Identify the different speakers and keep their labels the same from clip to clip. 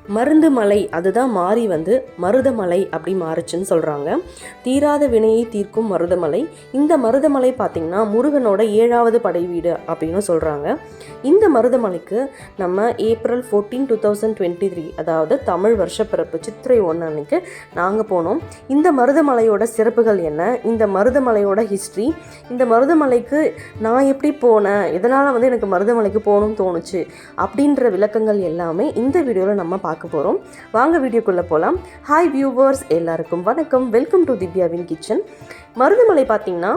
Speaker 1: மருந்து மலை அதுதான் மாறி வந்து மருதமலை அப்படி மாறுச்சுன்னு சொல்கிறாங்க. தீராத வினையை தீர்க்கும் மருதமலை. இந்த மருதமலை பார்த்திங்கன்னா முருகனோட 7வது படை வீடு அப்படின்னு சொல்கிறாங்க. இந்த மருதமலைக்கு நம்ம April 14, 2023 அதாவது தமிழ் வருஷப்பிறப்பு சித்திரை 1 அன்னைக்கு நாங்கள் போனோம். இந்த மருதமலையோட சிறப்புகள் என்ன, இந்த மருதமலையோட ஹிஸ்ட்ரி, இந்த மருதமலைக்கு நான் எப்படி போனேன், இதனால் வந்து எனக்கு மருதமலைக்கு போகணும்னு தோணுச்சு அப்படின்ற விளக்கங்கள் எல்லாமே இந்த வீடியோவில் நம்ம பார்க்க போகிறோம். வாங்க வீடியோக்குள்ளே போகலாம். ஹாய் வியூவர்ஸ், எல்லாருக்கும் வணக்கம். வெல்கம் டு திவ்யாவின் கிச்சன். மருதமலை பார்த்திங்கன்னா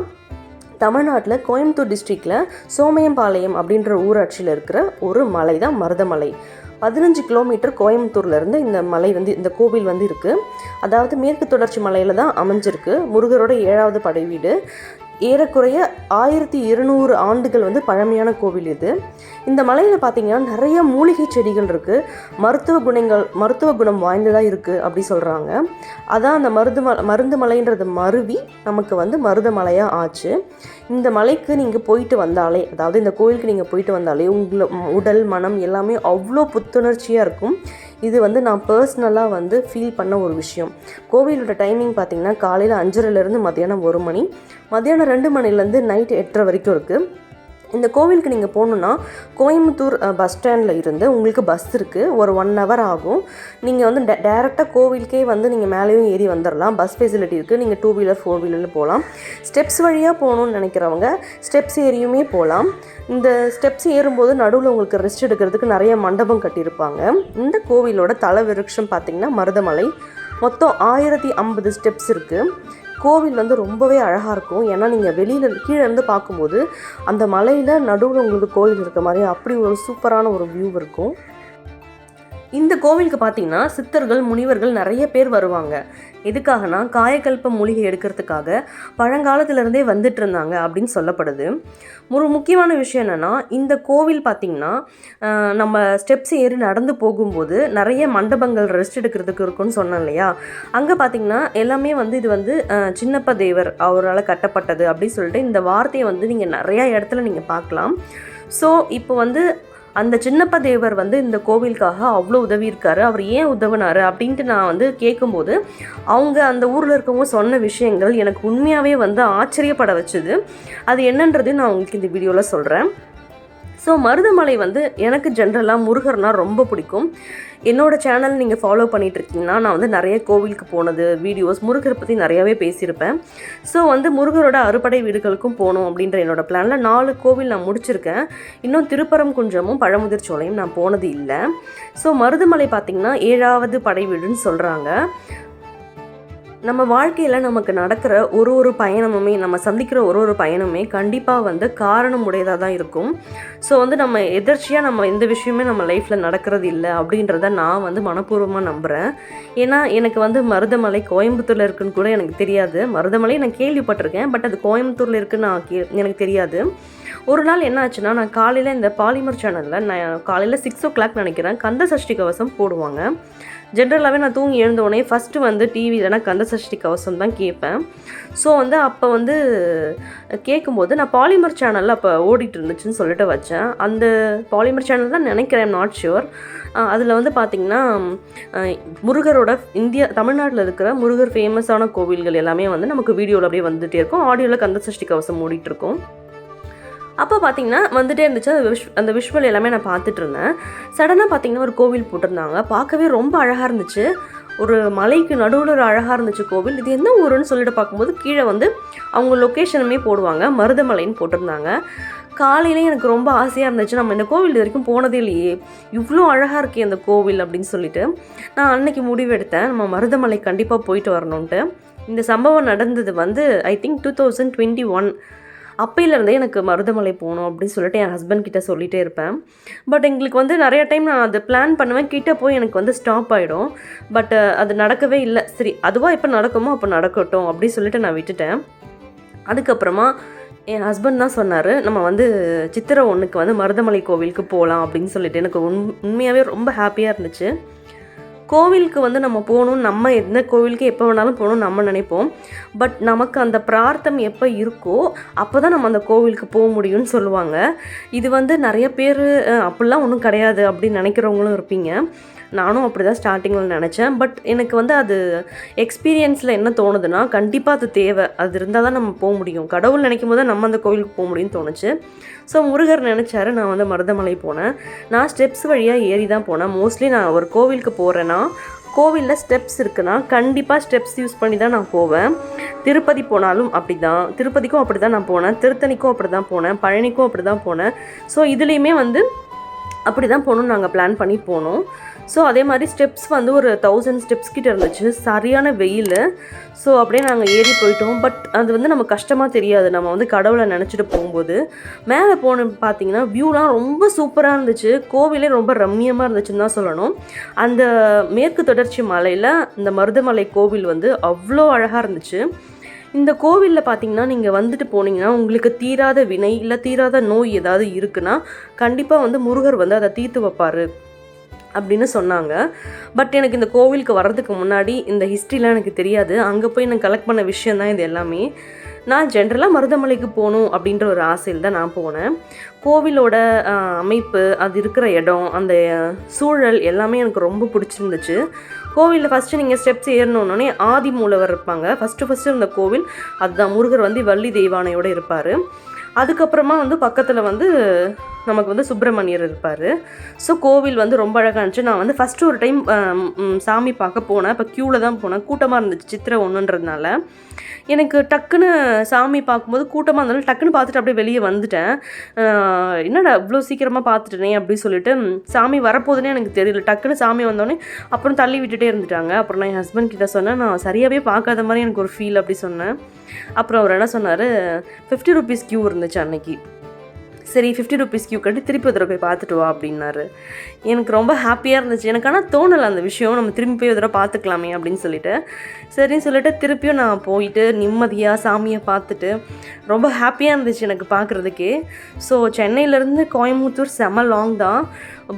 Speaker 1: தமிழ்நாட்டில் கோயம்புத்தூர் டிஸ்ட்ரிக்டில் சோமயம்பாளையம் அப்படின்ற ஊராட்சியில் இருக்கிற ஒரு மலை தான் மருதமலை. 15 கிலோமீட்டர் கோயம்புத்தூர்லேருந்து இந்த மலை வந்து இந்த கோவில் வந்து இருக்குது. அதாவது மேற்கு தொடர்ச்சி மலையில் தான் அமைஞ்சிருக்கு. முருகரோட 7வது படை வீடு. ஏறக்குறைய 1200 ஆண்டுகள் வந்து பழமையான கோவில் இது. இந்த மலையில் பார்த்திங்கன்னா நிறைய மூலிகை செடிகள் இருக்குது. மருத்துவ குணம் வாய்ந்ததாக இருக்குது அப்படி சொல்கிறாங்க. அதான் அந்த மருந்து மலைன்றது மருவி நமக்கு வந்து மருதமலையாக ஆச்சு. இந்த மலைக்கு நீங்கள் போயிட்டு வந்தாலே, அதாவது இந்த கோயிலுக்கு நீங்கள் போயிட்டு வந்தாலே உடல் மனம் எல்லாமே அவ்வளோ புத்துணர்ச்சியாக இருக்கும். இது வந்து நான் பர்சனலாக வந்து ஃபீல் பண்ண ஒரு விஷயம். கோவிலோட டைமிங் பார்த்திங்கன்னா காலையில் 5:30 மத்தியானம் 1 மணி, மத்தியானம் 2 மணிலேருந்து நைட் 8:30 வரைக்கும் இருக்குது. இந்த கோவிலுக்கு நீங்கள் போகணுன்னா கோயம்புத்தூர் பஸ் ஸ்டாண்டில் இருந்து உங்களுக்கு பஸ் இருக்குது. ஒரு 1 hour ஆகும். நீங்கள் வந்து டேரெக்டாக கோவிலுக்கே வந்து நீங்கள் மேலேயும் ஏறி வந்துடலாம். பஸ் ஃபெசிலிட்டி இருக்குது. நீங்கள் 2 வீலர் 4 வீலரில் போகலாம். ஸ்டெப்ஸ் வழியாக போகணுன்னு நினைக்கிறவங்க ஸ்டெப்ஸ் ஏறியுமே போகலாம். இந்த ஸ்டெப்ஸ் ஏறும்போது நடுவில் உங்களுக்கு ரெஸ்ட் எடுக்கிறதுக்கு நிறைய மண்டபம் கட்டியிருப்பாங்க. இந்த கோவிலோட தல விருட்சம் பார்த்திங்கன்னா மருதமலை. மொத்தம் 1050 ஸ்டெப்ஸ் இருக்குது. கோவில் வந்து ரொம்பவே அழகாக இருக்கும். ஏன்னா நீங்கள் வெளியில் கீழே இருந்து பார்க்கும்போது அந்த மலையில் நடுவில் உங்களுக்கு கோவில் இருக்க மாதிரி அப்படி ஒரு சூப்பரான ஒரு வியூ இருக்கும். இந்த கோவிலுக்கு பார்த்திங்கன்னா சித்தர்கள் முனிவர்கள் நிறைய பேர் வருவாங்க. எதுக்காகனா காயக்கல்ப மூலிகை எடுக்கிறதுக்காக பழங்காலத்திலேருந்தே வந்துட்டு இருந்தாங்க அப்படின்னு சொல்லப்படுது. ஒரு முக்கியமான விஷயம் என்னென்னா, இந்த கோவில் பார்த்திங்கன்னா நம்ம ஸ்டெப்ஸ் ஏறி நடந்து போகும்போது நிறைய மண்டபங்கள் ரெஸ்ட் எடுக்கிறதுக்கு இருக்குன்னு சொன்னோம் இல்லையா. அங்கே பார்த்திங்கன்னா எல்லாமே வந்து இது வந்து சின்னப்ப தேவர் அவரால் கட்டப்பட்டது அப்படின்னு சொல்லிட்டு இந்த வார்த்தையை வந்து நீங்கள் நிறையா இடத்துல நீங்கள் பார்க்கலாம். ஸோ இப்போ வந்து அந்த சின்னப்ப தேவர் வந்து இந்த கோவிலுக்காக அவ்வளோ உதவி இருக்காரு. அவர் ஏன் உதவினார் அப்படின்ட்டு நான் வந்து கேட்கும்போது அவங்க அந்த ஊரில் இருக்கவங்க சொன்ன விஷயங்கள் எனக்கு உண்மையாகவே வந்து ஆச்சரியப்பட வச்சுது. அது என்னன்றது நான் உங்களுக்கு இந்த வீடியோவில் சொல்கிறேன். ஸோ மருதமலை வந்து எனக்கு ஜென்ரலாக முருகர்னால் ரொம்ப பிடிக்கும். என்னோடய சேனல் நீங்கள் ஃபாலோ பண்ணிகிட்ருக்கீங்கன்னா நான் வந்து நிறைய கோவிலுக்கு போனது வீடியோஸ் முருகரை பற்றி நிறையாவே பேசியிருப்பேன். ஸோ வந்து முருகரோட அறுபடை வீடுகளுக்கும் போகணும் அப்படின்ற என்னோடய பிளானில் 4 கோவில் நான் முடிச்சிருக்கேன். இன்னும் திருப்பரங்குன்றமும் பழமுதிர்ச்சோலையும் நான் போனது இல்லை. ஸோ மருதமலை பார்த்திங்கன்னா 7வது படை வீடுன்னு சொல்கிறாங்க. நம்ம வாழ்க்கையில் நமக்கு நடக்கிற ஒரு பயணமுமே, நம்ம சந்திக்கிற ஒரு பயணமே கண்டிப்பாக வந்து காரணம் உடையதாக தான் இருக்கும். ஸோ வந்து நம்ம எதர்ச்சியாக நம்ம எந்த விஷயமே நம்ம லைஃப்பில் நடக்கிறது இல்லை அப்படின்றத நான் வந்து மனப்பூர்வமாக நம்புகிறேன். ஏன்னா எனக்கு வந்து மருதமலை கோயம்புத்தூரில் இருக்குன்னு கூட எனக்கு தெரியாது. மருதமலை நான் கேள்விப்பட்டிருக்கேன், பட் அது கோயம்புத்தூரில் இருக்குன்னு எனக்கு தெரியாது. ஒரு நாள் என்ன ஆச்சுன்னா, நான் காலையில் இந்த பாலிமர் சேனலில் நான் காலையில் 6 o'clock நினைக்கிறேன் கந்த சஷ்டி கவசம் போடுவாங்க. ஜென்ரலாகவே நான் தூங்கி எழுந்தோடனே ஃபஸ்ட்டு வந்து டிவியில் நான் கந்த சஷ்டி கவசம் தான் கேட்பேன். ஸோ வந்து அப்போ வந்து கேட்கும்போது நான் பாலிமர் சேனலில் அப்போ ஓடிட்டு இருந்துச்சுன்னு சொல்லிட்டு வச்சேன். அந்த பாலிமர் சேனல் தான் நினைக்கிறேன், நாட் ஷுர். அதில் வந்து பார்த்திங்கன்னா முருகரோட தமிழ்நாட்டில் இருக்கிற முருகர் ஃபேமஸான கோவில்கள் எல்லாமே வந்து நமக்கு வீடியோவில் அப்படியே வந்துகிட்டே இருக்கும். ஆடியோவில் கந்த சஷ்டி கவசம் ஓடிட்டுருக்கும். அப்போ பார்த்திங்கன்னா வந்துகிட்டே இருந்துச்சு. அந்த விஷுவல் எல்லாமே நான் பார்த்துட்டு இருந்தேன். சடனாக பார்த்திங்கன்னா ஒரு கோவில் போட்டிருந்தாங்க. பார்க்கவே ரொம்ப அழகாக இருந்துச்சு. ஒரு மலைக்கு நடுவில் ஒரு அழகாக இருந்துச்சு கோவில். இது என்ன ஊருன்னு சொல்லிட்டு பார்க்கும்போது கீழே வந்து அவங்க லொக்கேஷனுமே போடுவாங்க, மருதமலைன்னு போட்டிருந்தாங்க. காலையிலே எனக்கு ரொம்ப ஆசையாக இருந்துச்சு, நம்ம இந்த கோவில் இது வரைக்கும் போனதே இல்லையே, இவ்வளோ அழகாக இருக்கே அந்த கோவில் அப்படின்னு சொல்லிட்டு நான் அன்னைக்கு முடிவெடுத்தேன், நம்ம மருதமலை கண்டிப்பாக போயிட்டு வரணுன்ட்டு. இந்த சம்பவம் நடந்தது வந்து ஐ திங்க் 2021. அப்பையிலேருந்தே எனக்கு மருதமலை போகணும் அப்படின்னு சொல்லிட்டு என் ஹஸ்பண்ட் கிட்டே சொல்லிகிட்டே இருப்பேன். பட் எங்களுக்கு வந்து நிறைய டைம் நான் அதை பிளான் பண்ணுவேன், கிட்டே போய் எனக்கு வந்து ஸ்டாப் ஆகிடும். பட் அது நடக்கவே இல்லை. சரி, அதுவாக எப்போ நடக்குமோ அப்போ நடக்கட்டும் அப்படின்னு சொல்லிட்டு நான் விட்டுட்டேன். அதுக்கப்புறமா என் ஹஸ்பண்ட் தான் சொன்னார், நம்ம வந்து சித்திரை 1க்கு வந்து மருதமலை கோவிலுக்கு போகலாம் அப்படின்னு சொல்லிட்டு. எனக்கு உண்மையாகவே ரொம்ப ஹாப்பியாக இருந்துச்சு. கோவிலுக்கு வந்து நம்ம போகணும், நம்ம எந்த கோவிலுக்கு எப்போ வேணாலும் போகணும்னு நம்ம நினைப்போம். பட் நமக்கு அந்த பிரார்த்தம் எப்போ இருக்கோ அப்போ தான் நம்ம அந்த கோவிலுக்கு போக முடியும்னு சொல்லுவாங்க. இது வந்து நிறைய பேர் அப்படிலாம் ஒன்றும் கிடையாது அப்படின்னு நினைக்கிறவங்களும் இருப்பீங்க. நானும் அப்படி தான் ஸ்டார்டிங்கில் நினச்சேன். பட் எனக்கு வந்து அது எக்ஸ்பீரியன்ஸில் என்ன தோணுதுன்னா, கண்டிப்பாக அது தேவை, அது இருந்தால் தான் நம்ம போக முடியும். கடவுள் நினைக்கும் போது நம்ம அந்த கோவிலுக்கு போக முடியும்னு தோணுச்சு. ஸோ முருகர் நினச்சாரு, நான் வந்து மருதமலை போனேன். நான் ஸ்டெப்ஸ் வழியாக ஏறி தான் போனேன். மோஸ்ட்லி நான் ஒரு கோவிலுக்கு போகிறேன்னா, கோவிலில் ஸ்டெப்ஸ் இருக்குன்னா கண்டிப்பாக ஸ்டெப்ஸ் யூஸ் பண்ணி தான் நான் போவேன். திருப்பதி போனாலும் அப்படி தான், திருப்பதிக்கும் அப்படி தான் நான் போனேன், திருத்தணிக்கும் அப்படி தான் போனேன், பழனிக்கும் அப்படி தான் போனேன். ஸோ இதுலேயுமே வந்து அப்படி தான் போகணுன்னு நாங்கள் பிளான் பண்ணி போனோம். ஸோ அதே மாதிரி ஸ்டெப்ஸ் வந்து ஒரு 1000 ஸ்டெப்ஸ் கிட்ட இருந்துச்சு, சரியான வெயில். ஸோ அப்படியே நாங்கள் ஏறி போயிட்டோம். பட் அது வந்து நமக்கு கஷ்டமாக தெரியாது, நம்ம வந்து கடவுளை நினச்சிட்டு போகும்போது. மேலே பார்த்தீங்கன்னா வியூலாம் ரொம்ப சூப்பராக இருந்துச்சு, கோவிலே ரொம்ப ரம்மியமாக இருந்துச்சுன்னு தான் சொல்லணும். அந்த மேற்கு தொடர்ச்சி மலையில் இந்த மருதமலை கோவில் வந்து அவ்வளோ அழகாக இருந்துச்சு. இந்த கோவிலில் பார்த்தீங்கன்னா நீங்கள் வந்துட்டு போனீங்கன்னா உங்களுக்கு தீராத வினை இல்லை தீராத நோய் ஏதாவது இருக்குன்னா கண்டிப்பாக வந்து முருகர் வந்து அதை தீர்த்து வைப்பார் அப்படின்னு சொன்னாங்க. பட் எனக்கு இந்த கோவிலுக்கு வர்றதுக்கு முன்னாடி இந்த ஹிஸ்ட்ரிலாம் எனக்கு தெரியாது. அங்கே போய் நான் கலெக்ட் பண்ண விஷயந்தான் இது எல்லாமே. நான் ஜென்ரலாக மருதமலைக்கு போகணும் அப்படின்ற ஒரு ஆசையில் தான் நான் போனேன். கோவிலோட அமைப்பு, அது இருக்கிற இடம், அந்த சூழல் எல்லாமே எனக்கு ரொம்ப பிடிச்சிருந்துச்சு. கோவிலில் ஃபஸ்ட்டு நீங்கள் ஸ்டெப்ஸ் ஏறணுன்னே ஆதி மூலவர் இருப்பாங்க. ஃபஸ்ட்டு இருந்த கோவில் அதுதான். முருகர் வந்து வள்ளி தெய்வானையோடு இருப்பார். அதுக்கப்புறமா வந்து பக்கத்தில் வந்து நமக்கு வந்து சுப்பிரமணியர் இருப்பார். ஸோ கோவில் வந்து ரொம்ப அழகாக இருந்துச்சு. நான் வந்து ஃபஸ்ட்டு ஒரு டைம் சாமி பார்க்க போனேன். இப்போ க்யூவில் தான் போனேன். கூட்டமாக இருந்துச்சு, சித்திரை 1ன்றதுனால. எனக்கு டக்குன்னு சாமி பார்க்கும்போது கூட்டமாக இருந்தாலும் டக்குன்னு பார்த்துட்டு அப்படியே வெளியே வந்துட்டேன். என்னடா இவ்வளோ சீக்கிரமாக பார்த்துட்டேனே அப்படின்னு சொல்லிட்டு, சாமி வரப்போதுன்னே எனக்கு தெரியல. டக்குன்னு சாமி வந்தோடனே அப்புறம் தள்ளி விட்டுட்டே இருந்துட்டாங்க. அப்புறம் நான் என் ஹஸ்பண்ட் கிட்ட சொன்னேன், நான் சரியாகவே பார்க்காத மாதிரி எனக்கு ஒரு ஃபீல் அப்படி சொன்னேன். அப்புறம் அவர் என்ன சொன்னார், 50 ரூபீஸ் க்யூ இருந்துச்சு அன்னைக்கு. சரி 50 ரூபீஸ் க்யூ கட்டி திருப்பி ஒரு போய் பார்த்துட்டு வா அப்படின்னாரு. எனக்கு ரொம்ப ஹாப்பியாக இருந்துச்சு. எனக்கு ஆனால் தோணலை அந்த விஷயம், நம்ம திரும்பி போய் ஒரு தடவை பார்த்துக்கலாமே அப்படின்னு சொல்லிட்டு. சரின்னு சொல்லிட்டு திருப்பியும் நான் போயிட்டு நிம்மதியாக சாமியை பார்த்துட்டு ரொம்ப ஹாப்பியாக இருந்துச்சு எனக்கு பார்க்குறதுக்கே. ஸோ சென்னையிலேருந்து கோயம்புத்தூர் செம லாங் தான்.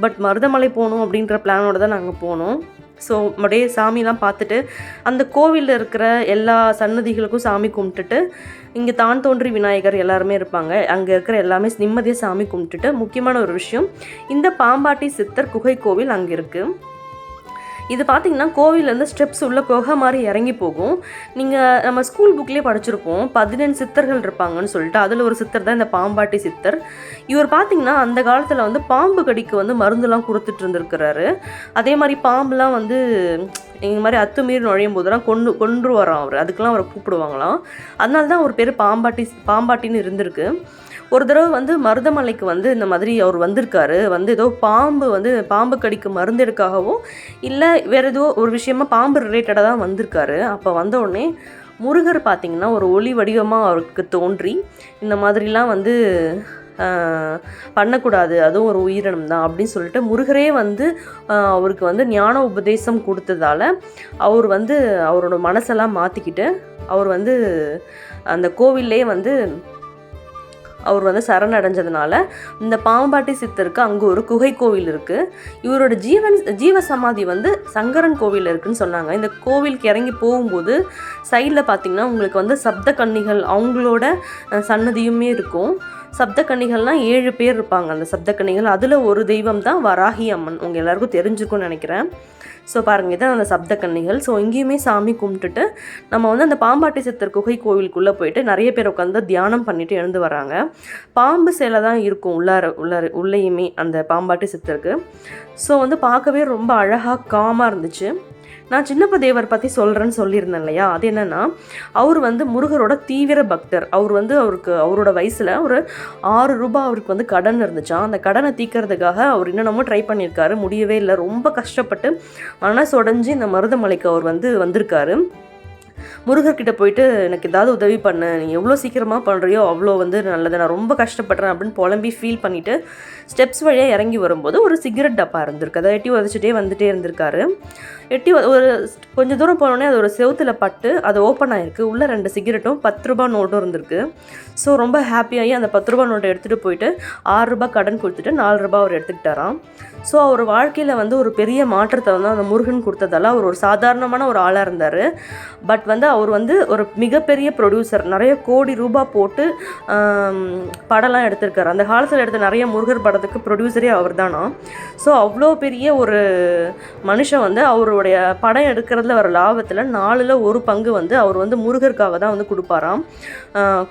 Speaker 1: பட் மருதமலை போகணும் அப்படின்ற பிளானோடு தான் நாங்கள் போனோம். ஸோ அப்படியே சாமிலாம் பார்த்துட்டு அந்த கோவிலில் இருக்கிற எல்லா சன்னதிகளுக்கும் சாமி கும்பிட்டுட்டு, இங்கே தான் தோன்றி விநாயகர் எல்லாருமே இருப்பாங்க, அங்கே இருக்கிற எல்லாமே நிம்மதியாக சாமி கும்பிட்டுட்டு, முக்கியமான ஒரு விஷயம், இந்த பாம்பாட்டி சித்தர் குகை கோவில் அங்கே இருக்குது. இது பார்த்திங்கன்னா கோவிலேருந்து ஸ்டெப்ஸ் உள்ள குகை மாதிரி இறங்கி போகும். நீங்கள் நம்ம ஸ்கூல் புக்லேயே படிச்சிருப்போம், 14 சித்தர்கள் இருப்பாங்கன்னு சொல்லிட்டு. அதில் ஒரு சித்தர் தான் இந்த பாம்பாட்டி சித்தர். இவர் பார்த்திங்கன்னா அந்த காலத்தில் வந்து பாம்பு கடிக்கு வந்து மருந்துலாம் கொடுத்துட்டு இருந்திருக்கிறாரு. அதே மாதிரி பாம்புலாம் வந்து இந்த மாதிரி அத்துமீறி நுழையும் போதெல்லாம் கொன்று வரோம் அவர், அதுக்கெல்லாம் அவரை கூப்பிடுவாங்களாம். அதனால தான் அவர் பேர் பாம்பாட்டின்னு இருந்திருக்கு. ஒரு தடவை வந்து மருதமலைக்கு வந்து இந்த மாதிரி அவர் வந்திருக்காரு. வந்து ஏதோ பாம்பு கடிக்கு மருந்து எடுக்காகவோ இல்லை வேறு ஏதோ ஒரு விஷயமா பாம்பு ரிலேட்டடாக தான் வந்திருக்காரு. அப்போ வந்த உடனே முருகர் பார்த்திங்கன்னா ஒரு ஒளி வடிவமாக அவருக்கு தோன்றி, இந்த மாதிரிலாம் வந்து பண்ணக்கூடாது, அதுவும் ஒரு உயிரினம் தான் அப்படின்னு சொல்லிட்டு முருகரே வந்து அவருக்கு வந்து ஞான உபதேசம் கொடுத்ததால் அவர் வந்து அவரோட மனசெல்லாம் மாற்றிக்கிட்டு அவர் வந்து அந்த கோவில்லே வந்து அவர் வந்து சரணடைஞ்சதுனால இந்த பாம்பாட்டி சித்தருக்கு அங்கே ஒரு குகை கோவில் இருக்குது. இவரோட ஜீவ சமாதி வந்து சங்கரன் கோவில் இருக்குதுன்னு சொன்னாங்க. இந்த கோவிலுக்கு இறங்கி போகும்போது சைடில் பார்த்திங்கன்னா உங்களுக்கு வந்து சப்த கன்னிகள் அவங்களோட சன்னதியுமே இருக்கும். சப்த கன்னிகள்னால் 7 பேர் இருப்பாங்க. அந்த சப்த கன்னிகள் அதில் ஒரு தெய்வம் தான் வராகி அம்மன். உங்கள் எல்லாருக்கும் தெரிஞ்சுக்கும்னு நினைக்கிறேன். ஸோ பாருங்கள், இதான் அந்த சப்த கன்னிகள். ஸோ இங்கேயுமே சாமி கும்பிட்டுட்டு நம்ம வந்து அந்த பாம்பாட்டி சித்தர் குகை கோவிலுக்குள்ளே போயிட்டு நிறைய பேர் உட்காந்து தியானம் பண்ணிவிட்டு எழுந்து வராங்க. பாம்பு சேலை தான் இருக்கும் உள்ளேயுமே அந்த பாம்பாட்டி சித்தருக்கு. ஸோ வந்து பார்க்கவே ரொம்ப அழகாக காமாக இருந்துச்சு. நான் சின்னப்ப தேவர் பற்றி சொல்கிறேன்னு சொல்லியிருந்தேன் இல்லையா, அது என்னென்னா அவர் வந்து முருகரோட தீவிர பக்தர். அவர் வந்து அவரோட வயசில் ஒரு 6 ரூபாய் அவருக்கு வந்து கடன் இருந்துச்சான். அந்த கடனை தீர்க்கறதுக்காக அவர் என்னென்னமோ ட்ரை பண்ணியிருக்காரு, முடியவே இல்லை. ரொம்ப கஷ்டப்பட்டு மனசொடைஞ்சு இந்த மருதமலைக்கு அவர் வந்திருக்காரு. முருகர்கிட்ட போயிட்டு எனக்கு ஏதாவது உதவி பண்ணு, நீ எவ்வளோ சீக்கிரமாக பண்ணுறியோ அவ்வளோ வந்து நல்லது, நான் ரொம்ப கஷ்டப்படுறேன் அப்படின்னு புலம்பி ஃபீல் பண்ணிவிட்டு ஸ்டெப்ஸ் வழியாக இறங்கி வரும்போது ஒரு சிகரெட் டப்பா இருந்திருக்கு. அதை எட்டி உதச்சிட்டே வந்துகிட்டே இருந்திருக்காரு. ஒரு கொஞ்சம் தூரம் போனோடனே அது ஒரு செவுத்தில் பட்டு அது ஓப்பன் ஆகிருக்கு. உள்ளே 2 சிகரெட்டும் 10 ரூபா நோட்டும் இருந்திருக்கு. ஸோ ரொம்ப ஹாப்பியாகி அந்த 10 ரூபா நோட்டை எடுத்துகிட்டு போயிட்டு 6 ரூபாய் கடன் கொடுத்துட்டு 4 ரூபாய் அவர் எடுத்துக்கிட்டாராம். ஸோ அவர் வாழ்க்கையில் வந்து ஒரு பெரிய மாற்றத்தை வந்து அந்த முருகன் கொடுத்ததால அவர் ஒரு சாதாரணமான ஒரு ஆளாக இருந்தார். பட் வந்து அவர் வந்து ஒரு மிகப்பெரிய ப்ரொடியூசர், நிறைய கோடி ரூபாய் போட்டு படம்லாம் எடுத்திருக்காரு. அந்த காலத்தில் எடுத்த நிறைய முருகர் படத்துக்கு ப்ரொடியூசரே அவர் தானா. ஸோ அவ்வளோ பெரிய ஒரு மனுஷன் வந்து அவருடைய படம் எடுக்கிறதுல வர லாபத்தில் 4/1 பங்கு வந்து அவர் வந்து முருகருக்காக தான் வந்து கொடுப்பாராம்,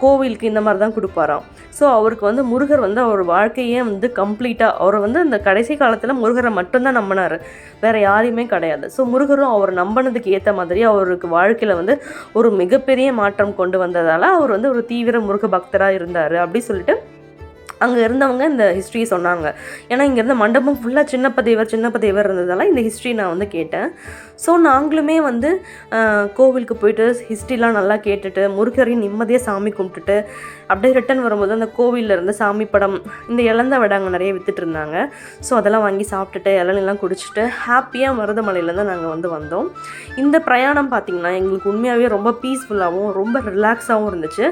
Speaker 1: கோவிலுக்கு இந்த மாதிரி தான் கொடுப்பாராம். ஸோ அவருக்கு வந்து முருகர் வந்து அவர் வாழ்க்கையே வந்து கம்ப்ளீட்டாக அவரை வந்து அந்த கடைசி காலத்தில் முருகரை மட்டும்தான் நம்பினார், வேறு யாரையுமே கிடையாது. ஸோ முருகரும் அவர் நம்பினதுக்கு ஏற்ற மாதிரி அவருக்கு வாழ்க்கையில் வந்து ஒரு மிகப்பெரிய மாற்றம் கொண்டு வந்ததால் அவர் வந்து ஒரு தீவிர முருக பக்தராக இருந்தார் அப்படி சொல்லிட்டு அங்கே இருந்தவங்க இந்த ஹிஸ்ட்ரியை சொன்னாங்க. ஏன்னா இங்கே இருந்த மண்டபம் ஃபுல்லாக சின்னப்ப தேவர் இருந்ததால் இந்த ஹிஸ்ட்ரி நான் வந்து கேட்டேன். ஸோ நாங்களுமே வந்து கோவிலுக்கு போயிட்டு ஹிஸ்ட்ரிலாம் நல்லா கேட்டுட்டு முருகரையும் நிம்மதியாக சாமி கும்பிட்டுட்டு அப்படியே ரிட்டன் வரும்போது அந்த கோவிலில் இருந்து சாமி படம், இந்த இழந்த வடை அங்கே நிறைய விற்றுட்டு இருந்தாங்க. ஸோ அதெல்லாம் வாங்கி சாப்பிட்டுட்டு இளநீலாம் குடிச்சிட்டு ஹாப்பியாக மருதமலையிலேருந்து நாங்கள் வந்து வந்தோம். இந்த பிரயாணம் பார்த்திங்கன்னா எங்களுக்கு உண்மையாகவே ரொம்ப பீஸ்ஃபுல்லாகவும் ரொம்ப ரிலாக்ஸாகவும் இருந்துச்சு.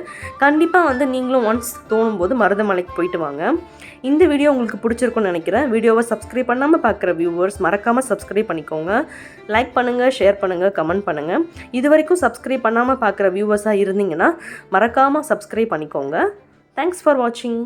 Speaker 1: கண்டிப்பாக வந்து நீங்களும் ஒன்ஸ் தோணும்போது மருதமலைக்கு போயிட்டு வாங்க. இந்த வீடியோ உங்களுக்கு பிடிச்சிருக்கும்னு நினைக்கிறேன். வீடியோவை சப்ஸ்கிரைப் பண்ணாமல் பார்க்குற வியூவர்ஸ் மறக்காமல் சப்ஸ்கிரைப் பண்ணிக்கோங்க. லைக் பண்ணுங்கள், ஷேர் பண்ணுங்கள், கமெண்ட் பண்ணுங்கள். இது வரைக்கும் சப்ஸ்கிரைப் பண்ணாமல் பார்க்குற வியூவர்ஸாக இருந்தீங்கன்னா மறக்காமல் சப்ஸ்கிரைப் பண்ணிக்கோங்க. தேங்க்ஸ் ஃபார் வாட்சிங்.